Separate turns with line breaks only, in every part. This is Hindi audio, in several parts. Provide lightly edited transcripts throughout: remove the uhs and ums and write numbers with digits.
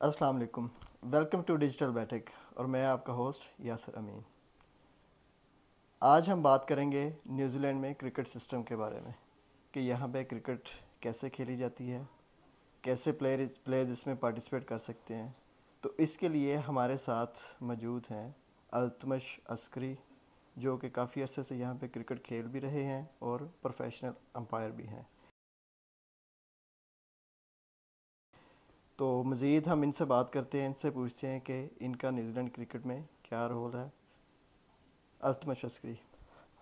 अस्सलाम वालेकुम। वेलकम टू डिजिटल बैठक और मैं आपका होस्ट यासर अमीन। आज हम बात करेंगे न्यूजीलैंड में क्रिकेट सिस्टम के बारे में कि यहाँ पे क्रिकेट कैसे खेली जाती है, कैसे प्लेयर्स इसमें पार्टिसिपेट कर सकते हैं। तो इसके लिए हमारे साथ मौजूद हैं अल्तमश अस्करी, जो कि काफ़ी अरसे से यहाँ पे क्रिकेट खेल भी रहे हैं और प्रोफेशनल अंपायर भी हैं। तो मज़ीद हम इनसे बात करते हैं, इनसे पूछते हैं कि इनका न्यूजीलैंड क्रिकेट में क्या रोल है। अल्तमश अस्करी।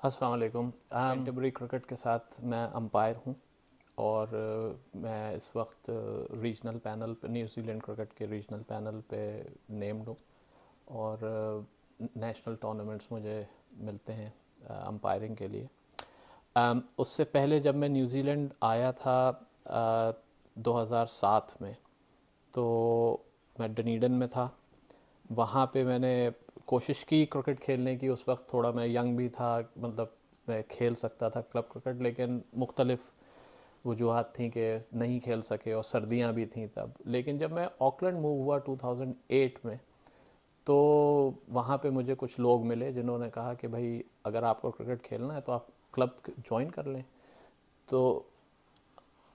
अस्सलाम वालेकुम। कैंटरबरी क्रिकेट के साथ मैं अंपायर हूँ और मैं इस वक्त रीजनल पैनल पे, न्यूजीलैंड क्रिकेट के रीजनल पैनल पे नेम्ड हूँ और नेशनल टूर्नामेंट्स मुझे मिलते हैं अंपायरिंग के लिए। उससे पहले जब मैं न्यूजीलैंड आया था 2007 में, तो मैं डनीडन में था। वहाँ पे मैंने कोशिश की क्रिकेट खेलने की। उस वक्त थोड़ा मैं यंग भी था, मतलब मैं खेल सकता था क्लब क्रिकेट, लेकिन मुख्तलिफ वजूहत थी कि नहीं खेल सके और सर्दियाँ भी थी तब। लेकिन जब मैं ऑकलैंड मूव हुआ 2008 में, तो वहाँ पे मुझे कुछ लोग मिले जिन्होंने कहा कि भाई अगर आपको क्रिकेट खेलना है तो आप क्लब ज्वाइन कर लें। तो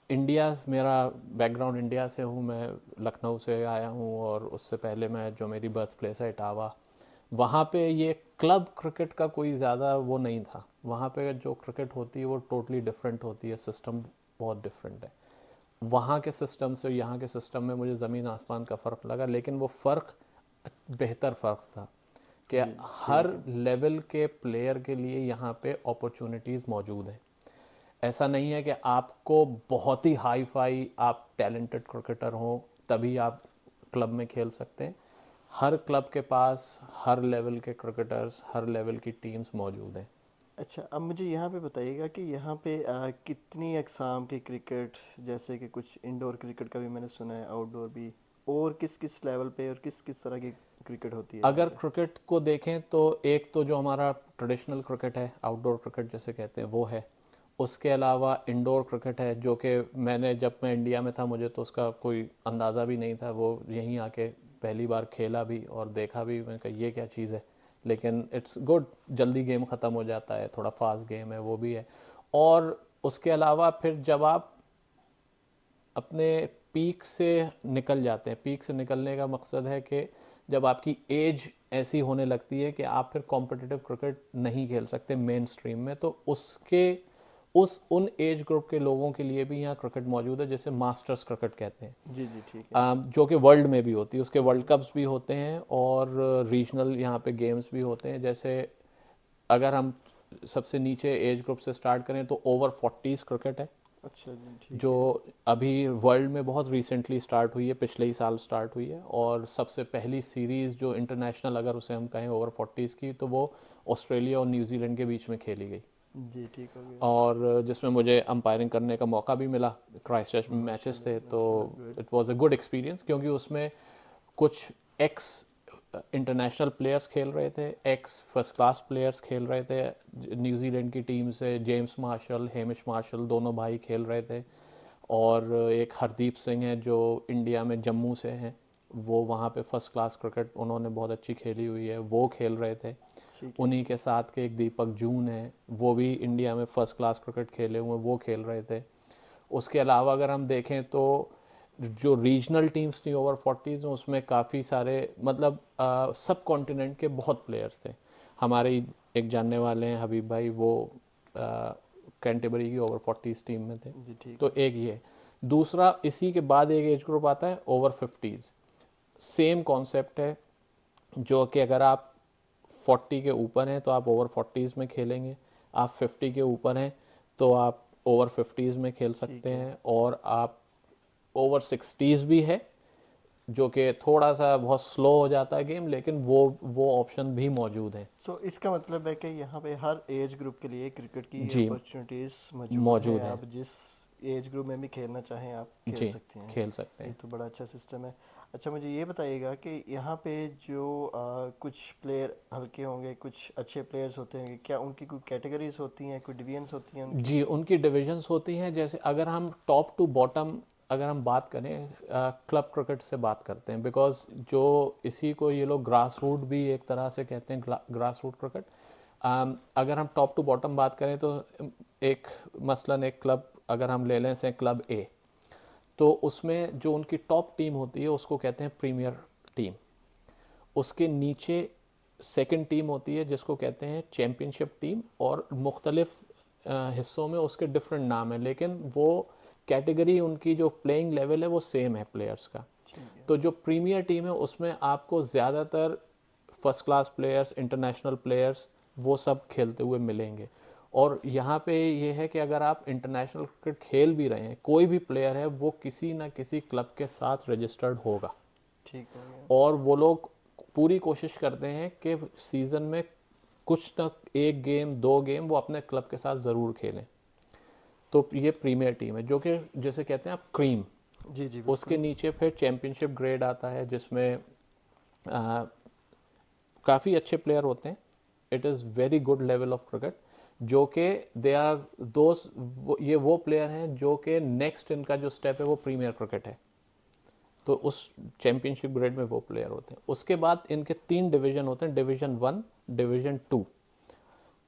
इंडिया, मेरा बैकग्राउंड इंडिया से हूँ, मैं लखनऊ से आया हूँ और उससे पहले मैं, जो मेरी बर्थ प्लेस है इटावा, वहाँ पे ये क्लब क्रिकेट का कोई ज़्यादा वो नहीं था। वहाँ पे जो क्रिकेट होती है वो टोटली डिफरेंट होती है, सिस्टम बहुत डिफरेंट है। वहाँ के सिस्टम से यहाँ के सिस्टम में मुझे ज़मीन आसमान का फ़र्क लगा, लेकिन वो फ़र्क बेहतर फ़र्क था कि
जी जी
हर
ठीक है।
लेवल के प्लेयर के लिए यहाँ पे अपॉर्चुनिटीज़ मौजूद हैं। ऐसा नहीं है कि आपको बहुत ही हाई फाई, आप टैलेंटेड क्रिकेटर हो तभी आप क्लब में खेल सकते हैं। हर क्लब के पास हर लेवल के क्रिकेटर्स, हर लेवल की टीम्स मौजूद हैं।
अच्छा, अब मुझे यहाँ पे बताइएगा कि यहाँ पे कितनी अक़साम की क्रिकेट, जैसे कि कुछ इंडोर क्रिकेट का भी मैंने सुना है, आउटडोर भी, और किस किस लेवल पे और किस किस तरह की क्रिकेट होती है यहाँ
अगर
पे।
क्रिकेट को देखें तो एक तो जो हमारा ट्रेडिशनल क्रिकेट है, आउटडोर क्रिकेट जैसे कहते हैं, वो है। उसके अलावा इंडोर क्रिकेट है, जो कि मैंने, जब मैं इंडिया में था मुझे तो उसका कोई अंदाज़ा भी नहीं था। वो यहीं आके पहली बार खेला भी और देखा भी, मैंने कहा ये क्या चीज़ है। लेकिन इट्स गुड, जल्दी गेम ख़त्म हो जाता है, थोड़ा फास्ट गेम है, वो भी है। और उसके अलावा फिर जब आप अपने पीक से निकल जाते हैं, पीक से निकलने का मकसद है कि जब आपकी एज ऐसी होने लगती है कि आप फिर कॉम्पिटिटिव क्रिकेट नहीं खेल सकते मेन स्ट्रीम में, तो उसके उन एज ग्रुप के लोगों के लिए भी यहाँ क्रिकेट मौजूद है, जैसे मास्टर्स क्रिकेट कहते हैं।
जी जी ठीक है।
जो कि वर्ल्ड में भी होती है, उसके वर्ल्ड
जी
कप्स भी होते हैं और रीजनल यहाँ पे गेम्स भी होते हैं। जैसे अगर हम सबसे नीचे एज ग्रुप से स्टार्ट करें तो ओवर 40s क्रिकेट है,
अच्छा जी ठीक
जो
है।
अभी वर्ल्ड में बहुत रिसेंटली स्टार्ट हुई है, पिछले ही साल स्टार्ट हुई है। और सबसे पहली सीरीज़ जो इंटरनेशनल, अगर उसे हम कहें ओवर 40s की, तो वो ऑस्ट्रेलिया और न्यूजीलैंड के बीच में खेली गई
जी ठीक हो गया।
और जिसमें मुझे अंपायरिंग करने का मौका भी मिला। क्राइस्टचर्च में मैचेस थे,
माशाल्लाह
तो
माशाल्लाह, good.
It was a good experience, क्योंकि उसमें कुछ एक्स इंटरनेशनल प्लेयर्स खेल रहे थे, एक्स फर्स्ट क्लास प्लेयर्स खेल रहे थे। न्यूजीलैंड की टीम से जेम्स मार्शल, हेमिश मार्शल, दोनों भाई खेल रहे थे। और एक हरदीप सिंह है जो इंडिया में जम्मू से हैं, वो वहाँ पे फर्स्ट क्लास क्रिकेट उन्होंने बहुत अच्छी खेली हुई है, वो खेल रहे थे।
ठीक है।
उन्हीं के साथ के एक दीपक जून है, वो भी इंडिया में फर्स्ट क्लास क्रिकेट खेले हुए, वो खेल रहे थे। उसके अलावा अगर हम देखें तो जो रीजनल टीम्स थी ओवर 40s में, उसमें काफ़ी सारे, मतलब सब कॉन्टिनेंट के बहुत प्लेयर्स थे। हमारे एक जानने वाले हैं हबीब भाई, वो कैंटरबरी की ओवर 40s टीम में थे।
जी ठीक
तो
है।
एक ये, दूसरा इसी के बाद एक एज ग्रुप आता है ओवर 50s। सेम कॉन्सेप्ट है, जो कि अगर आप 40 के ऊपर हैं तो आप ओवर 40s में खेलेंगे, आप 50 के ऊपर हैं तो आप ओवर 50s में खेल सकते
ठीक है।
हैं, और आप ओवर 60s भी है, जो कि थोड़ा सा बहुत स्लो हो जाता है गेम, लेकिन वो ऑप्शन भी मौजूद है।
सो इसका मतलब है कि यहाँ पे हर एज ग्रुप के लिए क्रिकेट की
जी,
अपॉर्चुनिटीज़ मौजूद हैं।
मौजूद है।
आप जिस एज ग्रुप में भी खेलना चाहें आप खेल
जी,
सकते हैं।
खेल सकते
ये
हैं।
तो बड़ा अच्छा सिस्टम है। अच्छा, मुझे ये बताइएगा कि यहाँ पे जो कुछ प्लेयर हल्के होंगे, कुछ अच्छे प्लेयर्स होते हैं, क्या उनकी कोई कैटेगरीज होती हैं, कोई डिवीजन्स होती हैं उनकी।
जी, उनकी डिविजन्स होती हैं। जैसे अगर हम टॉप टू बॉटम अगर हम बात करें क्लब क्रिकेट से बात करते हैं, बिकॉज जो इसी को ये लोग ग्रास रूट भी एक तरह से कहते हैं, ग्रास रूट क्रिकेट। अगर हम टॉप टू बॉटम बात करें तो एक मसलन एक क्लब अगर हम ले लें से क्लब ए, तो उसमें जो उनकी टॉप टीम होती है उसको कहते हैं प्रीमियर टीम। उसके नीचे सेकंड टीम होती है जिसको कहते हैं चैम्पियनशिप टीम, और मुख्तलिफ हिस्सों में उसके डिफरेंट नाम है, लेकिन वो कैटेगरी उनकी जो प्लेइंग लेवल है वो सेम है प्लेयर्स का। तो जो प्रीमियर टीम है उसमें आपको ज़्यादातर first class players, international players वो सब खेलते हुए मिलेंगे। और यहाँ पे ये है कि अगर आप इंटरनेशनल क्रिकेट खेल भी रहे हैं, कोई भी प्लेयर है वो किसी ना किसी क्लब के साथ रजिस्टर्ड होगा।
ठीक हो गया।
और वो लोग पूरी कोशिश करते हैं कि सीज़न में कुछ ना एक गेम, 2 गेम वो अपने क्लब के साथ ज़रूर खेलें। तो ये प्रीमियर टीम है जो कि जैसे कहते हैं आप क्रीम।
जी जी
उसके नीचे फिर चैम्पियनशिप ग्रेड आता है जिसमें काफ़ी अच्छे प्लेयर होते हैं। It is very good level of cricket, जो कि दे आर दोस्त, ये वो प्लेयर हैं जो कि नेक्स्ट इनका जो स्टेप है वो प्रीमियर क्रिकेट है। तो उस चैम्पियनशिप ग्रेड में वो प्लेयर होते हैं। उसके बाद इनके 3 डिवीज़न होते हैं, डिवीज़न 1, डिवीज़न 2।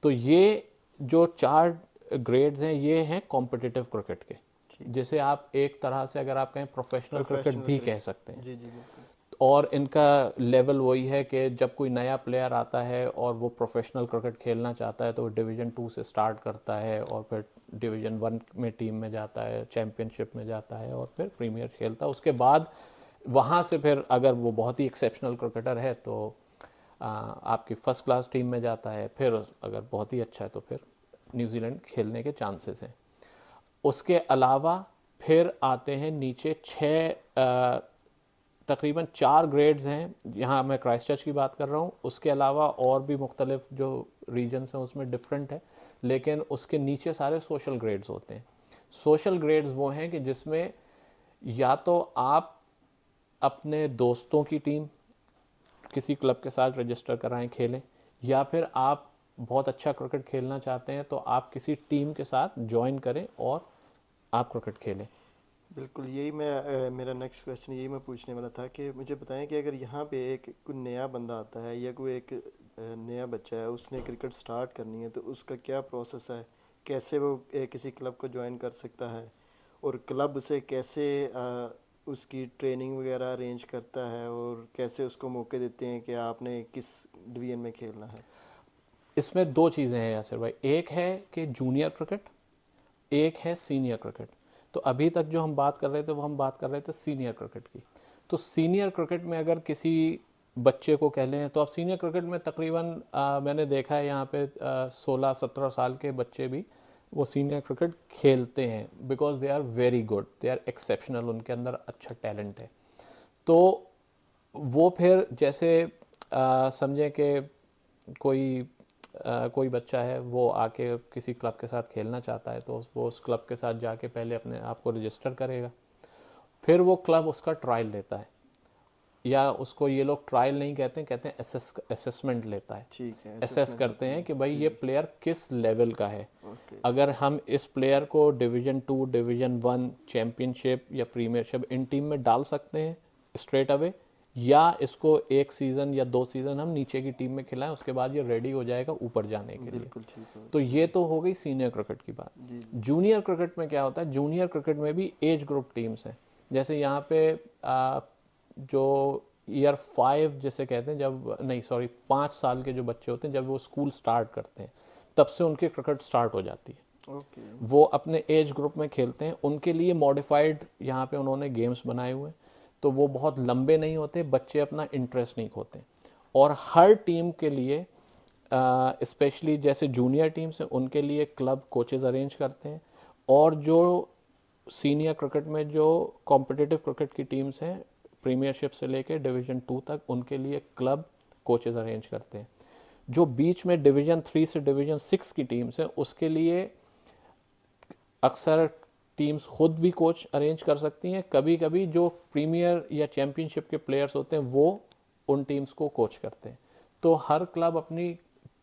तो ये जो 4 ग्रेड्स हैं ये हैं कॉम्पिटिटिव क्रिकेट के, जिसे आप एक तरह से अगर आप कहें प्रोफेशनल क्रिकेट भी कह सकते हैं।
जी जी बिल्कुल।
और इनका लेवल वही है कि जब कोई नया प्लेयर आता है और वो प्रोफेशनल क्रिकेट खेलना चाहता है तो वो डिवीज़न 2 से स्टार्ट करता है और फिर डिवीज़न 1 में टीम में जाता है, चैम्पियनशिप में जाता है और फिर प्रीमियर खेलता है। उसके बाद वहाँ से फिर अगर वो बहुत ही एक्सेप्शनल क्रिकेटर है तो आपकी फर्स्ट क्लास टीम में जाता है, फिर अगर बहुत ही अच्छा है तो फिर न्यूजीलैंड खेलने के चांसेस हैं। उसके अलावा फिर आते हैं नीचे 6 तकरीबन 4 ग्रेड्स हैं। यहाँ मैं क्राइस्टचर्च की बात कर रहा हूँ, उसके अलावा और भी मुख्तलिफ जो रीजन्स हैं उसमें डिफरेंट है, लेकिन उसके नीचे सारे सोशल ग्रेड्स होते हैं। सोशल ग्रेड्स वो हैं कि जिसमें या तो आप अपने दोस्तों की टीम किसी क्लब के साथ रजिस्टर कराएं खेलें, या फिर आप बहुत अच्छा क्रिकेट खेलना चाहते हैं तो आप किसी टीम के साथ ज्वाइन करें और आप क्रिकेट खेलें।
बिल्कुल, यही मेरा नेक्स्ट क्वेश्चन यही मैं पूछने वाला था कि मुझे बताएं कि अगर यहाँ पे एक कोई नया बंदा आता है या कोई एक नया बच्चा है, उसने क्रिकेट स्टार्ट करनी है तो उसका क्या प्रोसेस है, कैसे वो किसी क्लब को ज्वाइन कर सकता है, और क्लब उसे कैसे उसकी ट्रेनिंग वगैरह अरेंज करता है, और कैसे उसको मौके देते हैं कि आपने किस डिवीजन में खेलना है।
इसमें 2 चीज़ें हैं यासिर भाई, एक है कि जूनियर क्रिकेट, एक है सीनियर क्रिकेट। तो अभी तक जो हम बात कर रहे थे वो हम बात कर रहे थे सीनियर क्रिकेट की। तो सीनियर क्रिकेट में अगर किसी बच्चे को कह लें तो आप सीनियर क्रिकेट में तकरीबन मैंने देखा है यहाँ पे 16-17 साल के बच्चे भी वो सीनियर क्रिकेट खेलते हैं, because they are very good, they are exceptional, उनके अंदर अच्छा टैलेंट है। तो वो फिर जैसे समझें कि कोई बच्चा है वो आके किसी क्लब के साथ खेलना चाहता है तो वो उस क्लब के साथ जाके पहले अपने आप को रजिस्टर करेगा, फिर वो क्लब उसका ट्रायल लेता है, या उसको ये लोग ट्रायल नहीं कहते हैं, कहते हैं असेसमेंट लेता है।
ठीक है,
असेस
assessment
करते
होती
हैं
है।
कि भाई
जी
ये
जी।
प्लेयर किस लेवल का है।
ओके।
अगर हम इस प्लेयर को डिवीज़न 2, डिवीज़न 1, चैम्पियनशिप या प्रीमियरशिप इन टीम में डाल सकते हैं स्ट्रेट अवे, या इसको 1 सीज़न या 2 सीज़न हम नीचे की टीम में खिलाएं, उसके बाद ये रेडी हो जाएगा ऊपर जाने के लिए।
बिल्कुल ठीक हो।
तो ये तो हो गई सीनियर क्रिकेट की बात।
जी जी।
जूनियर क्रिकेट में क्या होता है, जूनियर क्रिकेट में भी एज ग्रुप टीम्स हैं। जैसे यहाँ पे जो ईयर 5 जिसे कहते हैं, जब नहीं सॉरी 5 साल के जो बच्चे होते हैं जब वो स्कूल स्टार्ट करते हैं तब से उनकी क्रिकेट स्टार्ट हो जाती है।
ओके।
वो अपने एज ग्रुप में खेलते हैं, उनके लिए मॉडिफाइड यहाँ पे उन्होंने गेम्स बनाए हुए हैं, तो वो बहुत लंबे नहीं होते, बच्चे अपना इंटरेस्ट नहीं खोते। और हर टीम के लिए स्पेशली जैसे जूनियर टीम्स हैं उनके लिए क्लब कोचेस अरेंज करते हैं, और जो सीनियर क्रिकेट में जो कॉम्पिटिटिव क्रिकेट की टीम्स हैं प्रीमियरशिप से लेके डिवीज़न 2 तक, उनके लिए क्लब कोचेस अरेंज करते हैं। जो बीच में डिवीज़न 3 से डिवीज़न 6 की टीम्स हैं उसके लिए अक्सर टीम्स खुद भी कोच अरेंज कर सकती हैं, कभी कभी जो प्रीमियर या चैम्पियनशिप के प्लेयर्स होते हैं वो उन टीम्स को कोच करते हैं। तो हर क्लब अपनी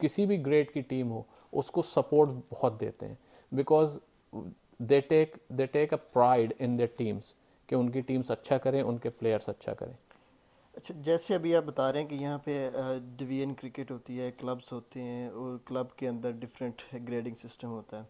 किसी भी ग्रेड की टीम हो उसको सपोर्ट बहुत देते हैं, because they take a pride in their teams कि उनकी टीम्स अच्छा करें, उनके प्लेयर्स अच्छा करें।
अच्छा, जैसे अभी आप बता रहे हैं कि यहाँ पे डिवीजन क्रिकेट होती है, क्लब्स होते हैं और क्लब के अंदर डिफरेंट ग्रेडिंग सिस्टम होता है।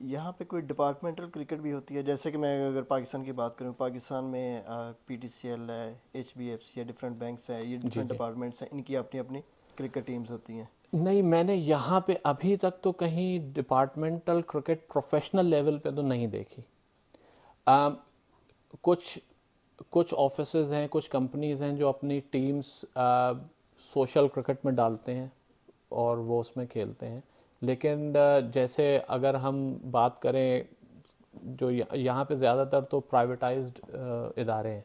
यहाँ पे कोई डिपार्टमेंटल क्रिकेट भी होती है? जैसे कि मैं अगर पाकिस्तान की बात करूँ, पाकिस्तान में पीटीसीएल है, एचबीएफसी है, डिफरेंट बैंक्स हैं, ये
जी
डिफरेंट
जी।
डिपार्टमेंट्स हैं, इनकी अपनी अपनी क्रिकेट टीम्स होती हैं।
नहीं, मैंने यहाँ पे अभी तक तो कहीं डिपार्टमेंटल क्रिकेट प्रोफेशनल लेवल पे तो नहीं देखी। आ, कुछ कुछ ऑफिसेज हैं, कुछ कंपनीज हैं जो अपनी टीम्स सोशल क्रिकेट में डालते हैं और वो उसमें खेलते हैं। लेकिन जैसे अगर हम बात करें, जो यहाँ पे ज़्यादातर तो प्राइवेटाइज्ड इदारे हैं।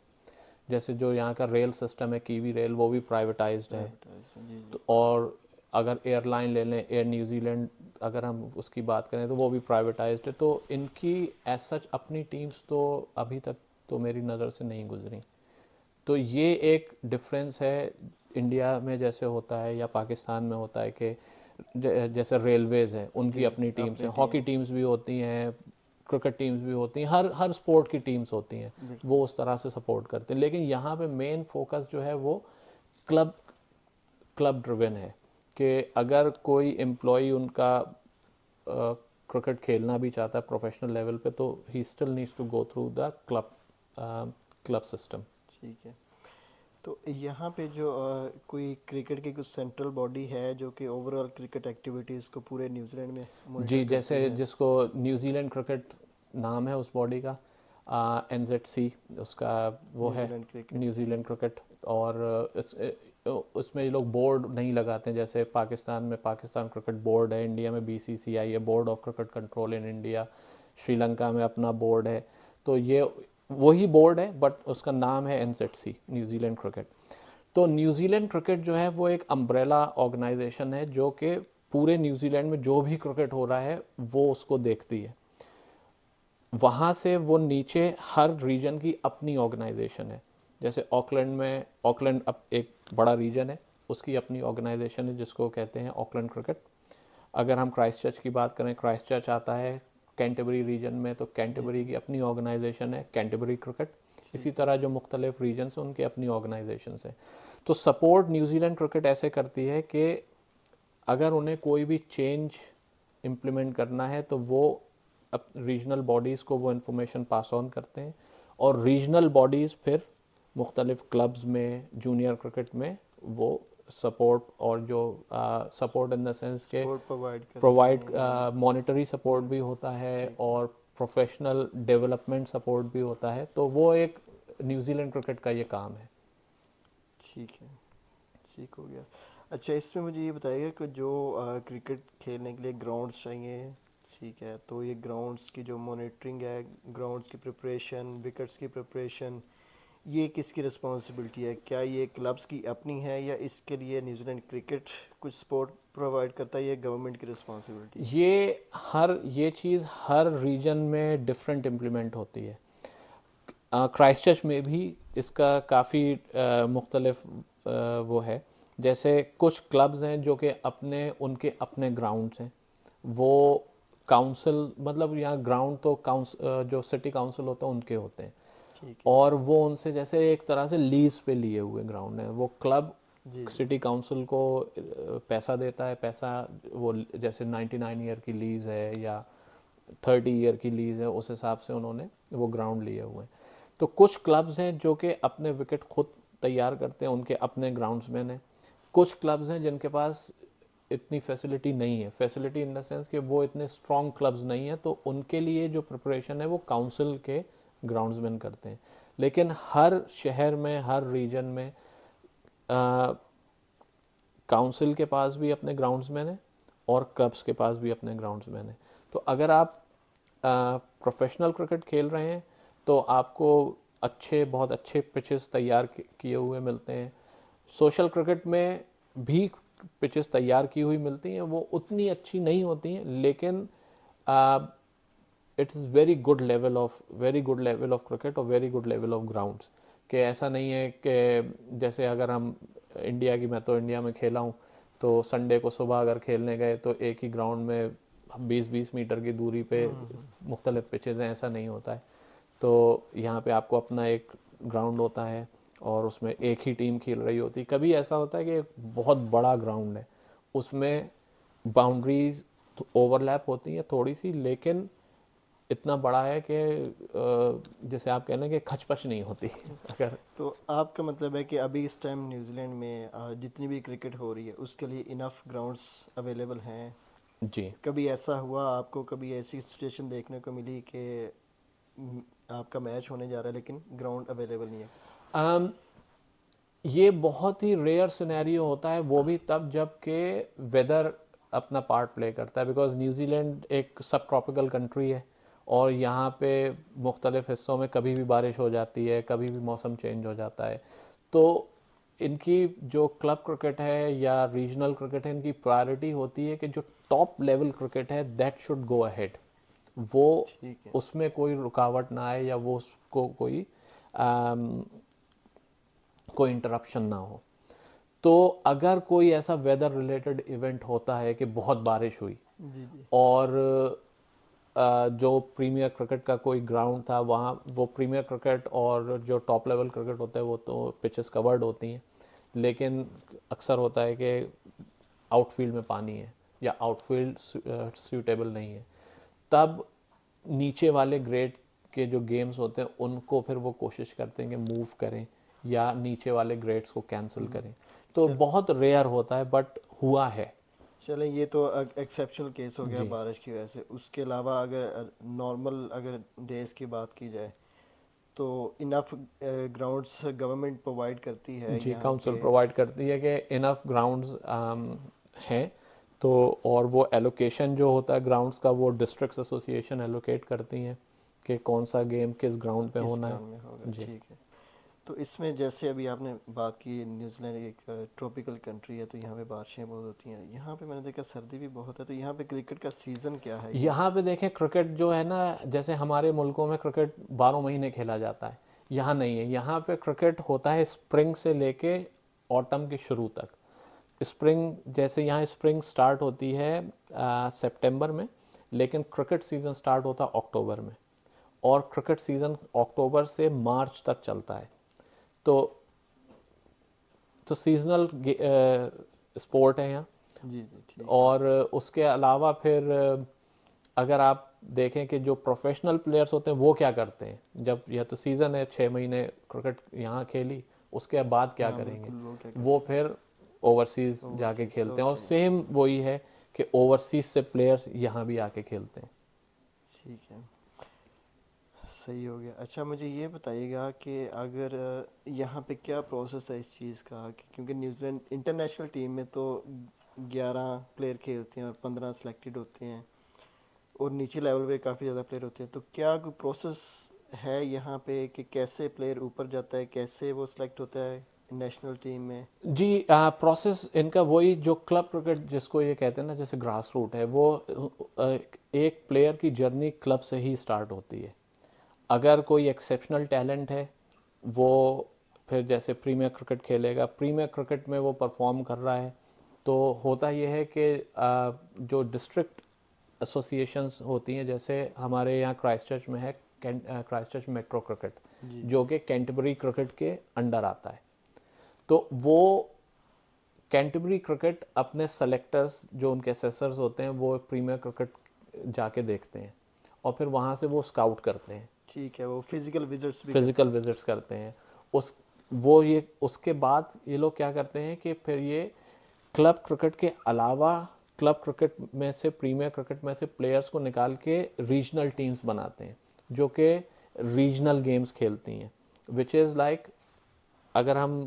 जैसे जो यहाँ का रेल सिस्टम है, कीवी रेल, वो भी प्राइवेटाइज्ड है।
प्राइवेटाइज, जी जी।
तो और अगर एयरलाइन ले लें, एयर न्यूजीलैंड, अगर हम उसकी बात करें तो वो भी प्राइवेटाइज्ड है। तो इनकी एज सच अपनी टीम्स तो अभी तक तो मेरी नज़र से नहीं गुजरी। तो ये एक डिफरेंस है इंडिया में जैसे होता है या पाकिस्तान में होता है कि जैसे रेलवेज़ हैं, उनकी
जी,
अपनी टीम्स
अपनी
हैं, हॉकी
टीम।
टीम्स भी होती हैं, क्रिकेट टीम्स भी होती हैं, हर हर स्पोर्ट की टीम्स होती हैं,
बिल्कुल।
वो उस तरह से सपोर्ट करते हैं। लेकिन यहाँ पे मेन फोकस जो है वो क्लब क्लब ड्रिवन है कि अगर कोई एम्प्लॉय उनका क्रिकेट खेलना भी चाहता है प्रोफेशनल लेवल पे, तो he still needs to go through the club system.
ठीक है। तो यहाँ पे जो कोई क्रिकेट की कुछ सेंट्रल बॉडी है जो कि ओवरऑल क्रिकेट एक्टिविटीज़ को पूरे न्यूजीलैंड में मॉनिटर
जी,
करती
जैसे
है?
जिसको न्यूजीलैंड क्रिकेट नाम है उस बॉडी का, NZC उसका वो है,
न्यूजीलैंड क्रिकेट, जी।
New Zealand cricket. और उसमें ये लोग बोर्ड नहीं लगाते हैं, जैसे पाकिस्तान में पाकिस्तान क्रिकेट बोर्ड है, इंडिया में BCCI है, board of cricket control in India, Sri Lanka में अपना बोर्ड है। तो ये वही बोर्ड है बट उसका नाम है NZC, न्यूजीलैंड क्रिकेट। तो न्यूजीलैंड क्रिकेट जो है वो एक अम्ब्रेला ऑर्गेनाइजेशन है जो कि पूरे न्यूजीलैंड में जो भी क्रिकेट हो रहा है वो उसको देखती है। वहाँ से वो नीचे हर रीजन की अपनी ऑर्गेनाइजेशन है। जैसे ऑकलैंड में, ऑकलैंड अब एक बड़ा रीजन है, उसकी अपनी ऑर्गेनाइजेशन है जिसको कहते हैं ऑकलैंड क्रिकेट। अगर हम क्राइस्ट चर्च की बात करें, क्राइस्ट चर्च आता है कैंटरबरी रीजन में, तो
जी
कैंटरबरी की अपनी ऑर्गेनाइजेशन है कैंटरबरी क्रिकेट। इसी
ठीक है।
तरह जो मुख्तलिफ रीजन्स हैं उनके अपनी ऑर्गेनाइजेशन हैं। तो सपोर्ट न्यूजीलैंड क्रिकेट ऐसे करती है कि अगर उन्हें कोई भी चेंज इम्प्लीमेंट करना है तो वो अब रीजनल बॉडीज़ को वो इन्फॉर्मेशन पास ऑन करते हैं, और रीजनल बॉडीज़ फिर मुख्तलिफ क्लब्स में, जूनियर क्रिकेट में वो सपोर्ट, और जो सपोर्ट इन द सेंस के
सपोर्ट प्रोवाइड करती
प्रोवाइड,
हैं या?
मॉनेटरी सपोर्ट भी होता है
ठीक है।
और प्रोफेशनल डेवलपमेंट सपोर्ट भी होता है। तो वो एक न्यूजीलैंड क्रिकेट का ये काम है।
ठीक है, ठीक हो गया। अच्छा, इसमें मुझे ये बताइएगा कि जो क्रिकेट खेलने के लिए ग्राउंड्स चाहिए, ठीक है, तो ये ग्राउंड्स की जो मॉनिटरिंग है, ग्राउंड्स की प्रिपरेशन, विकेट्स की प्रिपरेशन, ये किसकी रिस्पॉन्सिबिलिटी है? क्या ये क्लब्स की अपनी है या इसके लिए न्यूजीलैंड क्रिकेट कुछ सपोर्ट प्रोवाइड करता है, ये गवर्नमेंट की रिस्पॉन्सिबिलिटी है?
ये चीज़ हर रीजन में डिफरेंट इम्प्लीमेंट होती है। क्राइस्ट चर्च में भी इसका काफ़ी मुख्तलिफ वो है। जैसे कुछ क्लब्स हैं जो कि अपने उनके अपने ग्राउंड्स हैं, वो काउंसिल, मतलब यहाँ ग्राउंड तो जो सिटी काउंसिल होता है उनके होते हैं,
ठीक है।
और वो उनसे जैसे एक तरह से लीज पे लिए हुए ग्राउंड है। वो क्लब
जी जी।
सिटी काउंसिल को पैसा देता है, पैसा वो जैसे 99 ईयर की लीज है या 30 ईयर की लीज है, उस हिसाब से उन्होंने वो ग्राउंड लिए हुए हैं। तो कुछ क्लब्स हैं जो कि अपने विकेट खुद तैयार करते हैं, उनके अपने ग्राउंड्समैन हैं। कुछ क्लब्स हैं जिनके पास इतनी फैसिलिटी नहीं है, फैसिलिटी इन द सेंस कि वो इतने स्ट्रॉन्ग क्लब्स नहीं है, तो उनके लिए जो प्रिपरेशन है वो काउंसिल के ग्राउंड्समैन करते हैं। लेकिन हर शहर में, हर रीजन में काउंसिल के पास भी अपने ग्राउंड्समैन हैं और क्लब्स के पास भी अपने ग्राउंड्समैन हैं। तो अगर आप प्रोफेशनल क्रिकेट खेल रहे हैं तो आपको बहुत अच्छे पिचेस तैयार किए हुए मिलते हैं। सोशल क्रिकेट में भी पिचेस तैयार की हुई मिलती हैं, वो उतनी अच्छी नहीं होती हैं, लेकिन it is very good level of cricket और very good level of grounds. कि ऐसा नहीं है कि जैसे अगर हम मैं तो इंडिया में खेला हूँ, तो संडे को सुबह अगर खेलने गए तो एक ही ग्राउंड में 20-20 मीटर की दूरी पे मुख्तलिफ पिचेज़ हैं, ऐसा नहीं होता है। तो यहाँ पे आपको अपना एक ग्राउंड होता है और उसमें एक ही टीम खेल रही होती है। कभी ऐसा होता है कि बहुत बड़ा ग्राउंड है, उसमें बाउंड्रीज ओवरलैप होती हैं थोड़ी सी, लेकिन इतना बड़ा है कि जैसे आप कहना कि खचपच नहीं होती अगर।
तो आपका मतलब है कि अभी इस टाइम न्यूजीलैंड में जितनी भी क्रिकेट हो रही है उसके लिए इनफ ग्राउंड्स अवेलेबल हैं?
जी।
कभी ऐसा हुआ आपको, कभी ऐसी सिचुएशन देखने को मिली कि आपका मैच होने जा रहा है लेकिन ग्राउंड अवेलेबल नहीं है?
um, ये बहुत ही रेयर सिनेरियो होता है, वो भी तब जब के वेदर अपना पार्ट प्ले करता है, बिकॉज न्यूजीलैंड एक सब ट्रॉपिकल कंट्री है और यहाँ पे मुख्तलिफ हिस्सों में कभी भी बारिश हो जाती है, कभी भी मौसम चेंज हो जाता है। तो इनकी जो क्लब क्रिकेट है या रीजनल क्रिकेट है, इनकी प्रायोरिटी होती है कि जो टॉप लेवल क्रिकेट है दैट शुड गो अहेड, वो
ठीक है।
उसमें कोई रुकावट ना आए या वो उसको कोई इंटरप्शन ना हो। तो अगर कोई ऐसा वेदर रिलेटेड इवेंट होता है कि बहुत बारिश हुई
जी जी।
और जो प्रीमियर क्रिकेट का कोई ग्राउंड था वहाँ, वो प्रीमियर क्रिकेट और जो टॉप लेवल क्रिकेट होता है वो तो पिचेस कवर्ड होती हैं, लेकिन अक्सर होता है कि आउटफील्ड में पानी है या आउटफील्ड सूटेबल नहीं है, तब नीचे वाले ग्रेड के जो गेम्स होते हैं उनको फिर वो कोशिश करते हैं कि मूव करें या नीचे वाले ग्रेड्स को कैंसिल करें। तो
चल
बहुत रेयर होता है बट हुआ है।
चलें, ये तो एक्सेप्शनल केस हो गया
जी।
बारिश की वजह से। उसके अलावा अगर नॉर्मल अगर डेज की बात की जाए तो इनफ ग्राउंड्स गवर्नमेंट प्रोवाइड करती है
जी,
यहाँ
काउंसिल
के?
प्रोवाइड करती है कि इनफ ग्राउंड्स हैं। तो और वो एलोकेशन जो होता है ग्राउंड्स का वो डिस्ट्रिक्ट एसोसिएशन एलोकेट करती हैं कि कौन सा गेम किस ग्राउंड पे
किस
होना है।
ग्राउंड में होगा?
जी।
ठीक है। तो इसमें जैसे अभी आपने बात की, न्यूजीलैंड एक ट्रॉपिकल कंट्री है तो यहाँ पे बारिशें बहुत होती हैं। यहाँ पे मैंने देखा सर्दी भी बहुत है, तो यहाँ पे क्रिकेट का सीज़न क्या है ये?
यहाँ पे देखें क्रिकेट जो है ना, जैसे हमारे मुल्कों में क्रिकेट 12 महीने खेला जाता है, यहाँ नहीं है। यहाँ पे क्रिकेट होता है स्प्रिंग से लेके ऑटम के शुरू तक। स्प्रिंग जैसे यहाँ स्प्रिंग स्टार्ट होती है सितंबर में, लेकिन क्रिकेट सीज़न स्टार्ट होता है अक्टूबर में और क्रिकेट सीज़न अक्टूबर से मार्च तक चलता है। तो सीजनल स्पोर्ट है यहाँ।
जी जी, ठीक है।
और उसके अलावा फिर अगर आप देखें कि जो प्रोफेशनल प्लेयर्स होते हैं वो क्या करते हैं, जब यह तो सीज़न है 6 महीने क्रिकेट यहाँ खेली, उसके बाद क्या
हाँ
करेंगे?
बिल्कुल, वो क्या
वो
करते
फिर ओवरसीज़
हैं?
जाके
ओवरसीज,
खेलते हैं और
ओके।
सेम वही है कि ओवरसीज़ से प्लेयर्स यहाँ भी आके खेलते हैं।
ठीक है, सही हो गया। अच्छा, मुझे ये बताइएगा कि अगर यहाँ पे क्या प्रोसेस है इस चीज़ का, क्योंकि न्यूजीलैंड इंटरनेशनल टीम में तो 11 प्लेयर खेलते हैं और 15 सेलेक्टेड होते हैं, और नीचे लेवल पे काफ़ी ज़्यादा प्लेयर होते हैं। तो क्या कोई प्रोसेस है यहाँ पे कि कैसे प्लेयर ऊपर जाता है, कैसे वो सिलेक्ट होता है नेशनल टीम में?
जी, प्रोसेस इनका वही जो क्लब क्रिकेट जिसको ये कहते हैं ना, जैसे ग्रास रूट है, वो एक प्लेयर की जर्नी क्लब से ही स्टार्ट होती है। अगर कोई एक्सेप्शनल टैलेंट है वो फिर जैसे प्रीमियर क्रिकेट खेलेगा, प्रीमियर क्रिकेट में वो परफॉर्म कर रहा है, तो होता ये है कि जो डिस्ट्रिक्ट एसोसिएशंस होती हैं, जैसे हमारे यहाँ क्राइस्टचर्च में है क्राइस्टचर्च मेट्रो क्रिकेट,
जी
जो कि कैंटरबरी क्रिकेट के अंडर आता है। तो वो कैंटरबरी क्रिकेट अपने सेलेक्टर्स जो उनके असेसर्स होते हैं वो प्रीमियर क्रिकेट जाके देखते हैं और फिर वहाँ से वो स्काउट करते हैं,
ठीक है, वो फिजिकल विजिट्स भी करते
फिजिकल
हैं?
विजिट्स करते हैं। उस वो ये उसके बाद ये लोग क्या करते हैं कि फिर ये क्लब क्रिकेट के अलावा क्लब क्रिकेट में से, प्रीमियर क्रिकेट में से प्लेयर्स को निकाल के रीजनल टीम्स बनाते हैं जो कि रीजनल गेम्स खेलती हैं, विच इज़ लाइक, अगर हम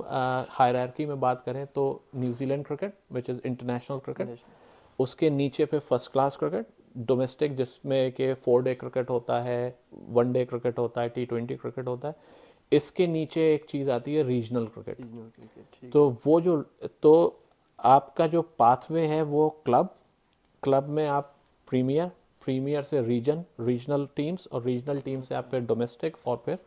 हायरार्की में बात करें तो New Zealand cricket which is international cricket,
national.
उसके नीचे पे फर्स्ट क्लास क्रिकेट डोमेस्टिक, जिसमें कि 4 डे क्रिकेट होता है, 1 डे क्रिकेट होता है, T20 क्रिकेट होता है। इसके नीचे एक चीज़ आती है रीजनल क्रिकेट।
रीजनल क्रिकेट, ठीक
तो
है।
वो जो, तो आपका जो पाथवे है वो क्लब में आप प्रीमियर, प्रीमियर से रीजनल टीम्स और रीजनल टीम से आप फिर डोमेस्टिक और फिर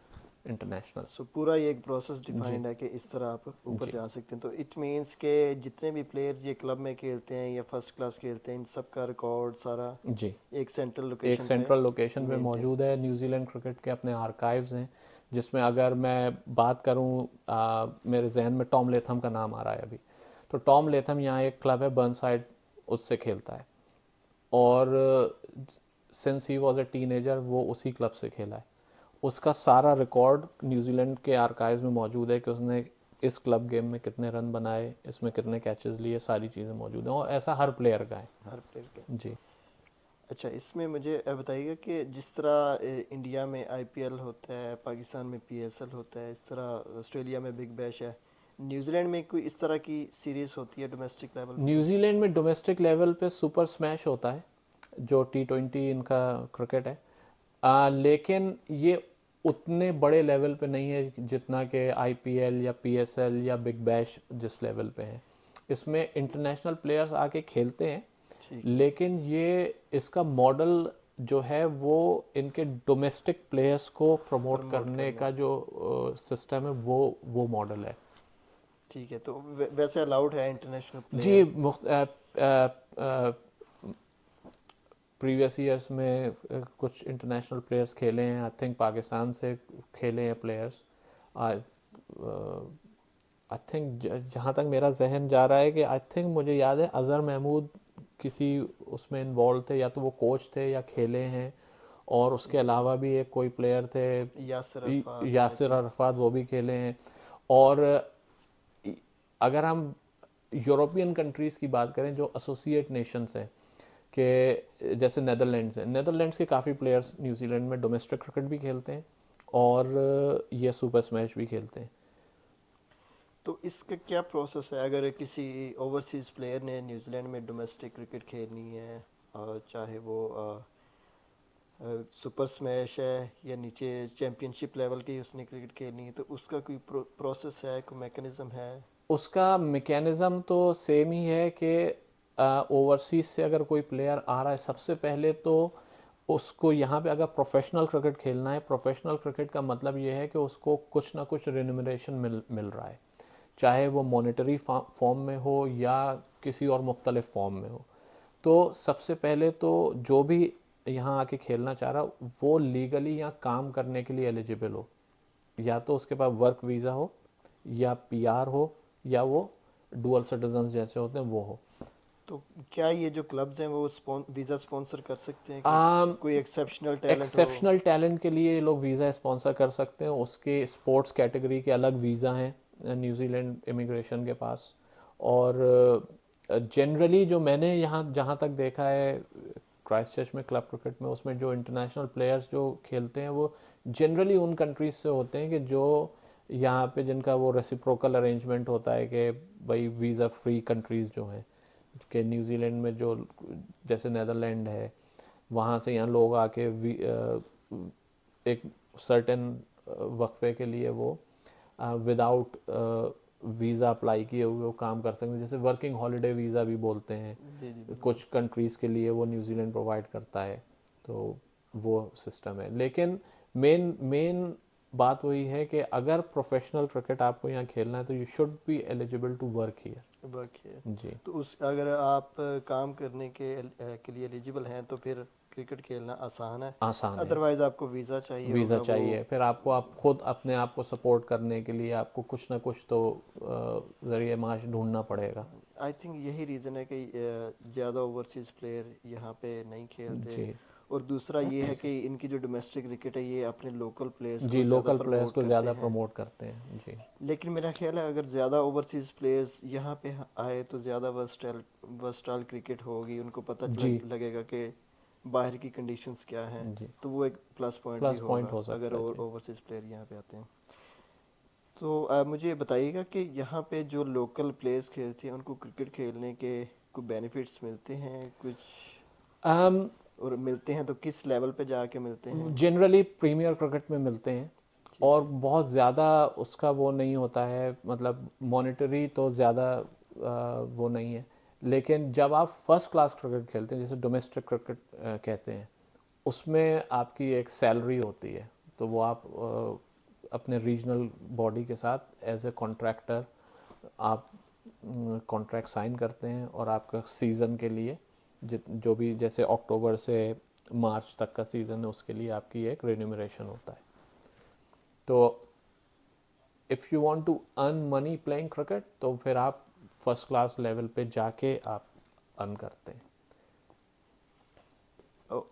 इंटरनेशनल।
सो पूरा ये एक प्रोसेस डिफाइंड है कि इस तरह आप ऊपर
जी
जा सकते हैं। तो इट मींस के जितने भी प्लेयर्स ये क्लब में खेलते हैं या फर्स्ट क्लास खेलते हैं, इन सब का रिकॉर्ड सारा
जी।
एक सेंट्रल
एक
लोकेशन पे
सेंट्रल लोकेशन पे
मेंटेन।
मौजूद है। न्यूजीलैंड क्रिकेट के अपने आर्काइव्स हैं, जिसमें अगर मैं बात करूं, मेरे जहन में टॉम लेथम का नाम आ रहा है अभी। तो टॉम लेथम यहाँ एक क्लब है बर्नसाइड, उससे खेलता है, और since he was a teenager वो उसी क्लब से खेला है। उसका सारा रिकॉर्ड न्यूजीलैंड के आर्काइव्स में मौजूद है कि उसने इस क्लब गेम में कितने रन बनाए, इसमें कितने कैचेस लिए, सारी चीज़ें मौजूद हैं, और ऐसा हर प्लेयर का है।
हर प्लेयर के।
जी।
अच्छा, इसमें मुझे बताइएगा कि जिस तरह इंडिया में आईपीएल होता है, पाकिस्तान में पीएसएल होता है, इस तरह ऑस्ट्रेलिया में बिग बैश है, न्यूजीलैंड में कोई इस तरह की सीरीज होती है डोमेस्टिक लेवल पे?
न्यूजीलैंड में डोमेस्टिक लेवल पे सुपर स्मैश होता है, जो T20 इनका क्रिकेट है। लेकिन ये उतने बड़े लेवल पे नहीं है जितना कि आईपीएल या पीएसएल या बिग बैश जिस लेवल पे है। इसमें इंटरनेशनल प्लेयर्स आके खेलते हैं,
ठीक है।
लेकिन ये इसका मॉडल जो है वो इनके डोमेस्टिक प्लेयर्स को प्रमोट
प्रमोट
करने
करना।
का जो सिस्टम है वो मॉडल है।
ठीक है, तो वैसे अलाउड है इंटरनेशनल
जी,
प्लेयर?
प्रीवियस ईयर्स में कुछ इंटरनेशनल प्लेयर्स खेले हैं, आई थिंक पाकिस्तान से खेले हैं प्लेयर्स। आई थिंक जहाँ तक मेरा जहन जा रहा है कि आई थिंक मुझे याद है अज़हर महमूद किसी उसमें इन्वॉल्व थे, या तो वो कोच थे या खेले हैं, और उसके अलावा भी एक कोई प्लेयर थे,
यासिर अरफात आई
यासिर
थिंक।
अरफात, वो भी खेले हैं। और अगर हम यूरोपियन कंट्रीज़ की बात करें जो एसोसिएट नेशंस हैं, कि जैसे नेदरलैंड्स हैं, नेदरलैंड्स के काफ़ी प्लेयर्स न्यूजीलैंड में डोमेस्टिक क्रिकेट भी खेलते हैं, और ये सुपर स्मैश भी खेलते हैं।
तो इसका क्या प्रोसेस है अगर किसी ओवरसीज़ प्लेयर ने न्यूजीलैंड में डोमेस्टिक क्रिकेट खेलनी है, चाहे वो सुपर स्मैश है या नीचे चैम्पियनशिप लेवल की उसने क्रिकेट खेलनी है, तो उसका कोई प्रोसेस है, कोई मैकेनिज्म है?
उसका मैकेनिज़्म तो सेम ही है कि ओवरसीज से अगर कोई प्लेयर आ रहा है, सबसे पहले तो उसको यहाँ पे अगर प्रोफेशनल क्रिकेट खेलना है, प्रोफेशनल क्रिकेट का मतलब ये है कि उसको कुछ ना कुछ रिन्यूमरेशन मिल रहा है, चाहे वो मॉनेटरी फॉर्म में हो या किसी और मुख्तलिफ फॉर्म में हो। तो सबसे पहले तो जो भी यहाँ आके खेलना चाह रहा वो लीगली यहाँ काम करने के लिए एलिजिबल हो, या तो उसके पास वर्क वीज़ा हो, या पीआर हो, या वो डुअल सिटीजन्स जैसे होते हैं वो हो।
तो क्या ये जो क्लब्स हैं वो वीज़ा स्पॉन्सर कर सकते हैं कि
आम
कोई एक्सेप्शनल टैलेंट हो?
एक्सेप्शनल टैलेंट के लिए ये लोग वीज़ा स्पॉन्सर कर सकते हैं, उसके स्पोर्ट्स कैटेगरी के अलग वीज़ा हैं न्यूजीलैंड इमिग्रेशन के पास। और जनरली जो मैंने यहाँ जहाँ तक देखा है क्राइस्ट चर्च में क्लब क्रिकेट में, उसमें जो इंटरनेशनल प्लेयर्स जो खेलते हैं वो जनरली उन कंट्रीज से होते हैं कि जो यहाँ पे जिनका वो रेसिप्रोकल अरेंजमेंट होता है कि भाई वीज़ा फ्री कंट्रीज़ जो हैं, कि न्यूजीलैंड में जो जैसे नेदरलैंड है, वहाँ से यहाँ लोग आके एक सर्टेन वक्फे के लिए वो विदाउट वीज़ा अप्लाई किए हुए वो काम कर सकते हैं, जैसे वर्किंग हॉलिडे वीज़ा भी बोलते हैं,
जी जी बिल्कुल।
कुछ कंट्रीज़ के लिए वो न्यूजीलैंड प्रोवाइड करता है। तो वो सिस्टम है, लेकिन मेन मेन बात वही है कि अगर प्रोफेशनल क्रिकेट आपको यहाँ खेलना है तो you should be eligible to work here.
Work है।
जी।
तो उस अगर आप काम करने के लिए एलिजिबल हैं तो फिर क्रिकेट खेलना आसान है।
आसान है।
अदरवाइज आपको वीज़ा चाहिए
वीज़ा
होगा वो।
चाहिए, फिर आपको आप खुद अपने आप को सपोर्ट करने के लिए आपको कुछ ना कुछ तो ज़रिए माश ढूंढना पड़ेगा।
आई थिंक यही रीज़न है कि ज़्यादा ओवरसीज़ प्लेयर यहाँ पे नहीं खेलते।
जी।
और दूसरा ये है कि इनकी जो डोमेस्टिक क्रिकेट है ये अपने लोकल प्लेयर्स
जी,
को ज़्यादा
लोकल प्लेयर्स
प्रमोट
को
करते
ज़्यादा
हैं।
प्रमोट करते हैं। जी।
लेकिन मेरा ख्याल है अगर ज़्यादा ओवरसीज़ प्लेयर्स यहाँ पे आए तो ज़्यादा वर्सटाइल क्रिकेट होगी, उनको पता
जी।
लगेगा कि बाहर की कंडीशंस क्या हैं।
जी,
तो वो एक प्लस पॉइंट भी
प्लस पॉइंट
होगा
हो
अगर
सकता है। जी।
ओवरसीज़ प्लेयर यहाँ पे आते हैं। तो मुझे बताइएगा कि यहाँ पे जो लोकल प्लेयर्स खेलते हैं उनको क्रिकेट खेलने के कोई बेनिफिट्स मिलते हैं कुछ? और मिलते हैं तो किस लेवल पे जाके मिलते हैं?
जनरली प्रीमियर क्रिकेट में मिलते हैं,
ठीक
और
है।
बहुत ज़्यादा उसका वो नहीं होता है, मतलब मॉनेटरी तो ज़्यादा वो नहीं है। लेकिन जब आप फर्स्ट क्लास क्रिकेट खेलते हैं, जैसे डोमेस्टिक क्रिकेट कहते हैं, उसमें आपकी एक सैलरी होती है, तो वो आप अपने रीजनल बॉडी के साथ एज ए कॉन्ट्रैक्टर आप कॉन्ट्रैक्ट साइन करते हैं और आपका सीज़न के लिए जो भी जैसे अक्टूबर से मार्च तक का सीज़न है उसके लिए आपकी एक रेन्यूमरेशन होता है। तो if you want to earn money playing cricket तो फिर आप फर्स्ट क्लास लेवल पे जाके आप अर्न करते हैं।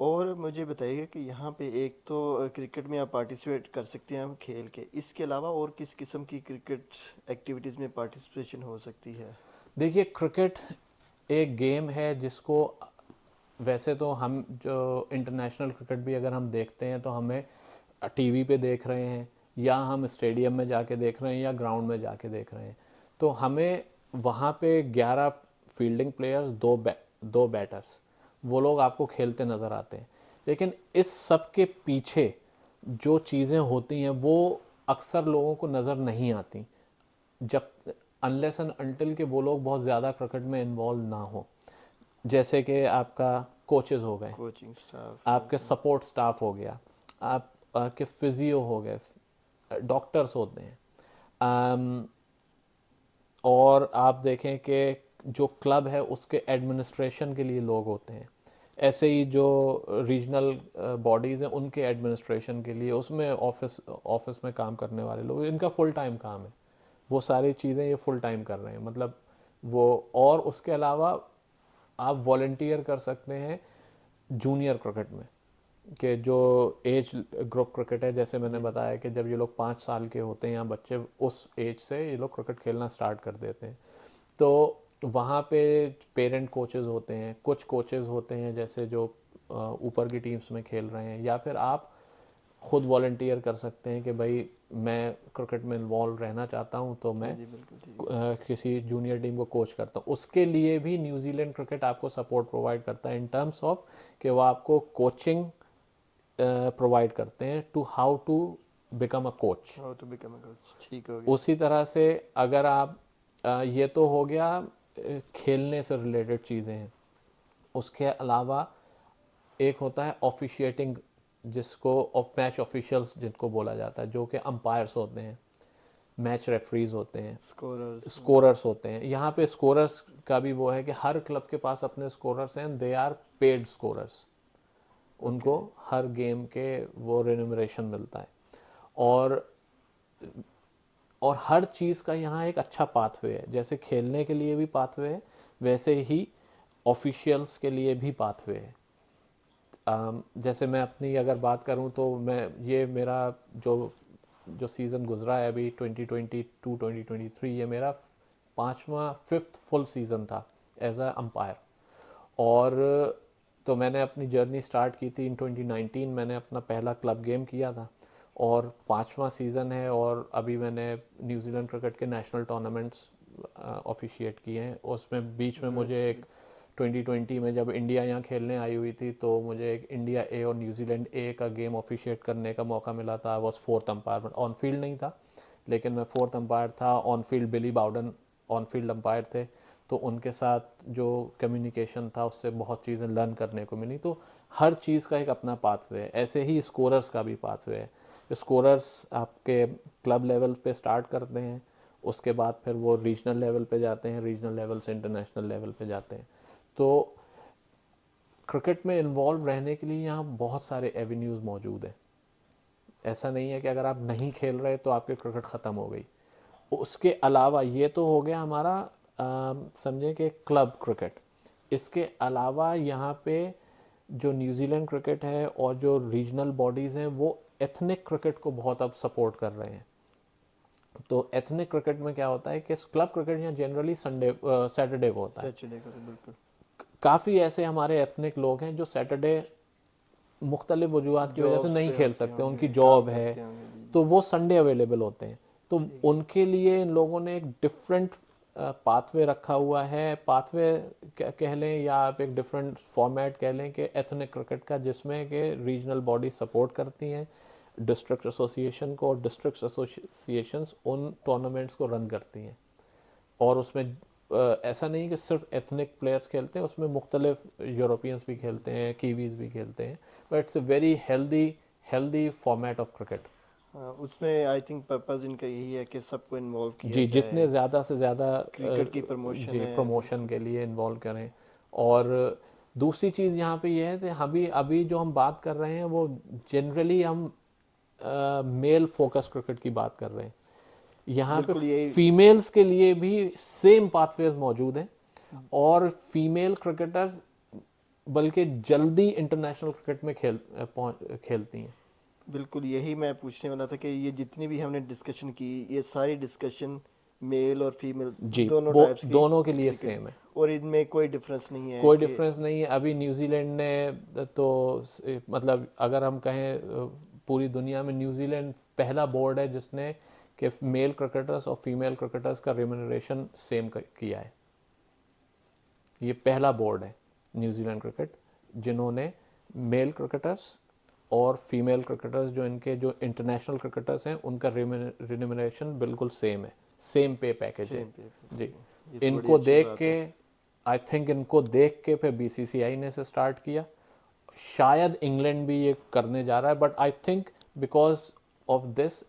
और मुझे बताइए कि यहाँ पे एक तो क्रिकेट में आप पार्टिसिपेट कर सकते हैं हम खेल के, इसके अलावा और किस किस्म की क्रिकेट एक्टिविटीज़ में पार्टिसिपेशन हो सकती है?
देखिए क्रिकेट एक गेम है जिसको वैसे तो हम जो इंटरनेशनल क्रिकेट भी अगर हम देखते हैं तो हमें टीवी पे देख रहे हैं या हम स्टेडियम में जाके देख रहे हैं या ग्राउंड में जाके देख रहे हैं, तो हमें वहाँ पे 11 फील्डिंग प्लेयर्स, दो बैटर्स, वो लोग आपको खेलते नज़र आते हैं। लेकिन इस सब के पीछे जो चीज़ें होती हैं वो अक्सर लोगों को नज़र नहीं आती, जब अनलेस एंड अनटिल के वो लोग बहुत ज़्यादा क्रिकेट में इन्वॉल्व ना हो। जैसे कि आपका कोचेस हो गए,
कोचिंग स्टाफ हो
आपके
गया।
सपोर्ट स्टाफ हो गया, आपके फिजियो हो गए, डॉक्टर्स होते हैं, और आप देखें कि जो क्लब है उसके एडमिनिस्ट्रेशन के लिए लोग होते हैं। ऐसे ही जो रीजनल बॉडीज़ हैं उनके एडमिनिस्ट्रेशन के लिए उसमें ऑफिस में काम करने वाले लोग, इनका फुल टाइम काम है, वो सारी चीज़ें ये फुल टाइम कर रहे हैं। मतलब वो, और उसके अलावा आप वॉलंटियर कर सकते हैं जूनियर क्रिकेट में, कि जो एज ग्रुप क्रिकेट है, जैसे मैंने बताया कि जब ये लोग 5 साल के होते हैं या बच्चे, उस एज से ये लोग क्रिकेट खेलना स्टार्ट कर देते हैं। तो वहाँ पे पेरेंट कोचेज़ होते हैं, कुछ कोचेज़ होते हैं जैसे जो ऊपर की टीम्स में खेल रहे हैं, या फिर आप खुद वॉलंटियर कर सकते हैं कि भाई मैं क्रिकेट में इन्वॉल्व रहना चाहता हूँ तो मैं
जी बिल्कुल ठीक है।
किसी जूनियर टीम को कोच करता हूँ। उसके लिए भी न्यूजीलैंड क्रिकेट आपको सपोर्ट प्रोवाइड करता है इन टर्म्स ऑफ कि वो आपको कोचिंग प्रोवाइड करते हैं to how to become a coach.
How to become a coach, ठीक हो गया।
उसी तरह से अगर आप ये तो हो गया खेलने से रिलेटेड चीज़ें हैं। उसके अलावा एक होता है ऑफिशिएटिंग, जिसको मैच ऑफिशियल्स जिनको बोला जाता है, जो कि अंपायर्स होते हैं, मैच रेफरीज होते हैं,
स्कोरर्स।
स्कोरर्स होते हैं। यहाँ पे स्कोरर्स का भी वो है कि हर क्लब के पास अपने स्कोरर्स हैं, they are paid scorers,
okay.
उनको हर गेम के वो रेन्यूमरेशन मिलता है। और हर चीज़ का यहाँ एक अच्छा पाथवे है, जैसे खेलने के लिए भी पाथवे है वैसे ही ऑफिशियल्स के लिए भी पाथवे है। जैसे मैं अपनी अगर बात करूं तो मैं, ये मेरा जो सीज़न गुजरा है अभी 2022-2023, ये मेरा 5वां फुल सीज़न था एज अ अंपायर। और तो मैंने अपनी जर्नी स्टार्ट की थी इन 2019, मैंने अपना पहला क्लब गेम किया था और 5वां सीज़न है, और अभी मैंने न्यूजीलैंड क्रिकेट के नेशनल टूर्नामेंट्स ऑफिशिएट किए हैं। उसमें बीच में मुझे
वेरी
एक 2020 में जब इंडिया यहाँ खेलने आई हुई थी तो मुझे एक इंडिया ए और न्यूजीलैंड ए का गेम ऑफिशिएट करने का मौका मिला था। I was fourth umpire, on field नहीं था लेकिन मैं फोर्थ अंपायर था। On field Billy Bowden on field umpire थे, तो उनके साथ जो कम्युनिकेशन था उससे बहुत चीज़ें लर्न करने को मिली। तो हर चीज़ का एक अपना पाथवे है, ऐसे ही स्कोरर्स का भी पाथवे है। स्कोरर्स आपके क्लब लेवल पे स्टार्ट करते हैं, उसके बाद फिर वो रीजनल लेवल पे जाते हैं, रीजनल लेवल से इंटरनेशनल लेवल पे जाते हैं। तो क्रिकेट में इन्वॉल्व रहने के लिए यहाँ बहुत सारे एवेन्यूज़ मौजूद हैं। ऐसा नहीं है कि अगर आप नहीं खेल रहे तो आपकी क्रिकेट ख़त्म हो गई। उसके अलावा ये तो हो गया हमारा समझें कि क्लब क्रिकेट। इसके अलावा यहाँ पे जो न्यूजीलैंड क्रिकेट है और जो रीजनल बॉडीज़ हैं वो एथनिक क्रिकेट को बहुत अब सपोर्ट कर रहे हैं। तो एथनिक क्रिकेट में क्या होता है कि क्लब क्रिकेट यहाँ जनरली सैटरडे को होता है।
सैटरडे को तो बिल्कुल।
काफ़ी ऐसे हमारे एथनिक लोग हैं जो सैटरडे मुख्तलिफ वजूहत की वजह से
जॉब्स
नहीं
पे
खेल
होते
सकते, उनकी
होंगे, काम
जॉब है,
करते होंगे। जी
तो
जी।
वो संडे अवेलेबल होते हैं। तो
ठीक है।
उनके लिए इन लोगों ने एक डिफरेंट पाथवे रखा हुआ है। पाथवे कह लें या आप एक डिफरेंट फॉर्मेट कह लें कि एथनिक क्रिकेट का, जिसमें कि रीजनल बॉडी सपोर्ट करती हैं डिस्ट्रिक्ट एसोसिएशन को, और डिस्ट्रिक्ट एसोसिएशंस उन टूर्नामेंट्स को रन करती हैं। और उसमें ऐसा नहीं कि सिर्फ एथनिक प्लेयर्स खेलते हैं, उसमें मुख्तलिफ यूरोपियंस भी खेलते हैं, कीवीज़ भी खेलते हैं। But it's a very healthy format of cricket.
हाँ, उसमें आई थिंक पर्पस इनका यही है कि सबको इन्वॉल्व किया
जी, जितने
जाए,
ज़्यादा से ज़्यादा
क्रिकेट की प्रमोशन
जी
है
प्रमोशन
बिल्कुल।
के लिए इन्वॉल्व करें। और दूसरी चीज़ यहाँ पे ये है कि अभी अभी जो हम बात कर रहे हैं वो जनरली हम मेल फोकस क्रिकेट की बात कर रहे हैं। यहाँ पे
बिल्कुल यही।
फीमेल्स के लिए भी सेम पाथवेज मौजूद हैं, और फीमेल क्रिकेटर्स बल्कि जल्दी इंटरनेशनल क्रिकेट में खेलती हैं।
बिल्कुल यही मैं पूछने वाला था कि ये जितनी भी हमने डिस्कशन की, ये सारी डिस्कशन मेल और फीमेल
जी,
दोनों
वो
टाइप्स की
दोनों के लिए
क्रिकेट,
सेम है,
और इनमें कोई डिफरेंस नहीं है
कोई
कि
डिफरेंस नहीं है। अभी न्यूजीलैंड ने तो मतलब अगर हम कहें पूरी दुनिया में न्यूजीलैंड पहला बोर्ड है जिसने कि मेल क्रिकेटर्स और फीमेल क्रिकेटर्स का रेम्यूनरेशन सेम किया है। ये पहला बोर्ड है न्यूजीलैंड क्रिकेट जिन्होंने मेल क्रिकेटर्स और फीमेल क्रिकेटर्स जो इनके जो इंटरनेशनल क्रिकेटर्स हैं उनका रेम्यूनरेशन बिल्कुल सेम है, सेम पे पैकेज है।
सेम पे।
जी,
ये तो बड़ी
इनको
अच्छी
देख
बात
के
है।
आई थिंक इनको देख के फिर बीसीसीआई ने इसे स्टार्ट किया। शायद इंग्लैंड भी ये करने जा रहा है, but I think because of this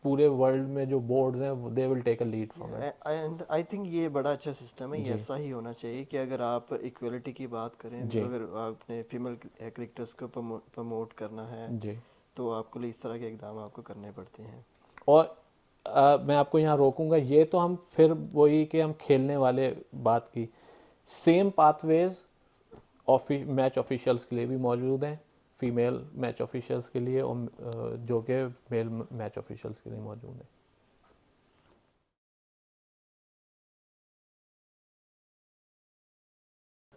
पूरे वर्ल्ड में जो बोर्ड्स हैं they will take a lead from it.
And I think ये बड़ा अच्छा सिस्टम है, ये
जी
ऐसा ही होना चाहिए कि अगर आप इक्वलिटी की बात करें, तो
जी
अगर आपने फीमेल क्रिकेटर्स को प्रमोट करना है
जी।
तो आपको लिए इस तरह के इकदाम आपको करने पड़ते हैं।
और मैं आपको यहाँ रोकूंगा, ये तो हम फिर वही कि हम खेलने वाले बात की, सेम पाथवेज मैच ऑफिशियल्स के लिए भी मौजूद हैं, फीमेल मैच ऑफिशियल्स के लिए और जो कि मेल मैच ऑफिशियल्स के लिए मौजूद हैं।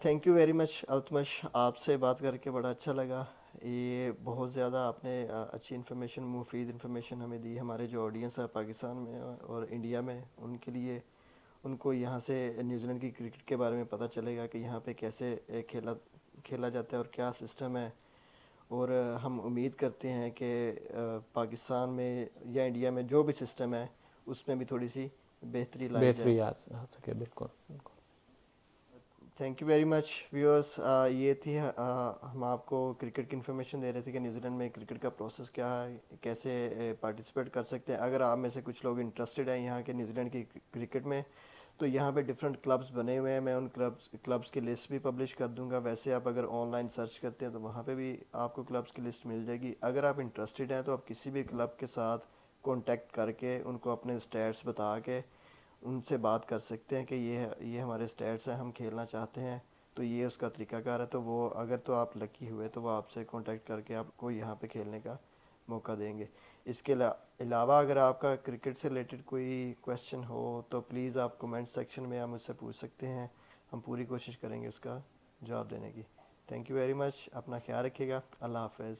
Thank you very much Altamash, आपसे बात करके बड़ा अच्छा लगा। ये बहुत ज़्यादा आपने अच्छी इन्फॉर्मेशन, मुफीद इन्फॉर्मेशन हमें दी। हमारे जो ऑडियंस है पाकिस्तान में और इंडिया में, उनके लिए, उनको यहाँ से न्यूजीलैंड की क्रिकेट के बारे में पता चलेगा कि यहाँ पे कैसे खेला खेला जाता है और क्या सिस्टम है। और हम उम्मीद करते हैं कि पाकिस्तान में या इंडिया में जो भी सिस्टम है उसमें भी थोड़ी सी बेहतरी लाई जाए।
बेहतरी आ सके, बिल्कुल बिल्कुल।
Thank you very much viewers. ये थी हम आपको क्रिकेट की इन्फॉर्मेशन दे रहे थे कि न्यूजीलैंड में क्रिकेट का प्रोसेस क्या है, कैसे पार्टिसिपेट कर सकते हैं। अगर आप में से कुछ लोग इंटरेस्टेड हैं यहाँ के न्यूजीलैंड की क्रिकेट में, तो यहाँ पे डिफरेंट क्लब्स बने हुए हैं। मैं उन क्लब्स की लिस्ट भी पब्लिश कर दूंगा। वैसे आप अगर ऑनलाइन सर्च करते हैं तो वहाँ पे भी आपको क्लब्स की लिस्ट मिल जाएगी। अगर आप इंटरेस्टेड हैं तो आप किसी भी क्लब के साथ कॉन्टेक्ट करके उनको अपने स्टैट्स बता के उनसे बात कर सकते हैं कि ये हमारे स्टेट्स हैं, हम खेलना चाहते हैं। तो ये उसका तरीकाकार है। तो वो अगर तो आप लकी हुए तो वो आपसे कांटेक्ट करके आपको यहाँ पे खेलने का मौका देंगे। इसके अलावा अगर आपका क्रिकेट से रिलेटेड कोई क्वेश्चन हो तो प्लीज़ आप कमेंट सेक्शन में आप मुझसे पूछ सकते हैं। हम पूरी कोशिश करेंगे उसका जवाब देने की। Thank you very much. अपना ख्याल रखिएगा। अल्लाह हाफ़िज़।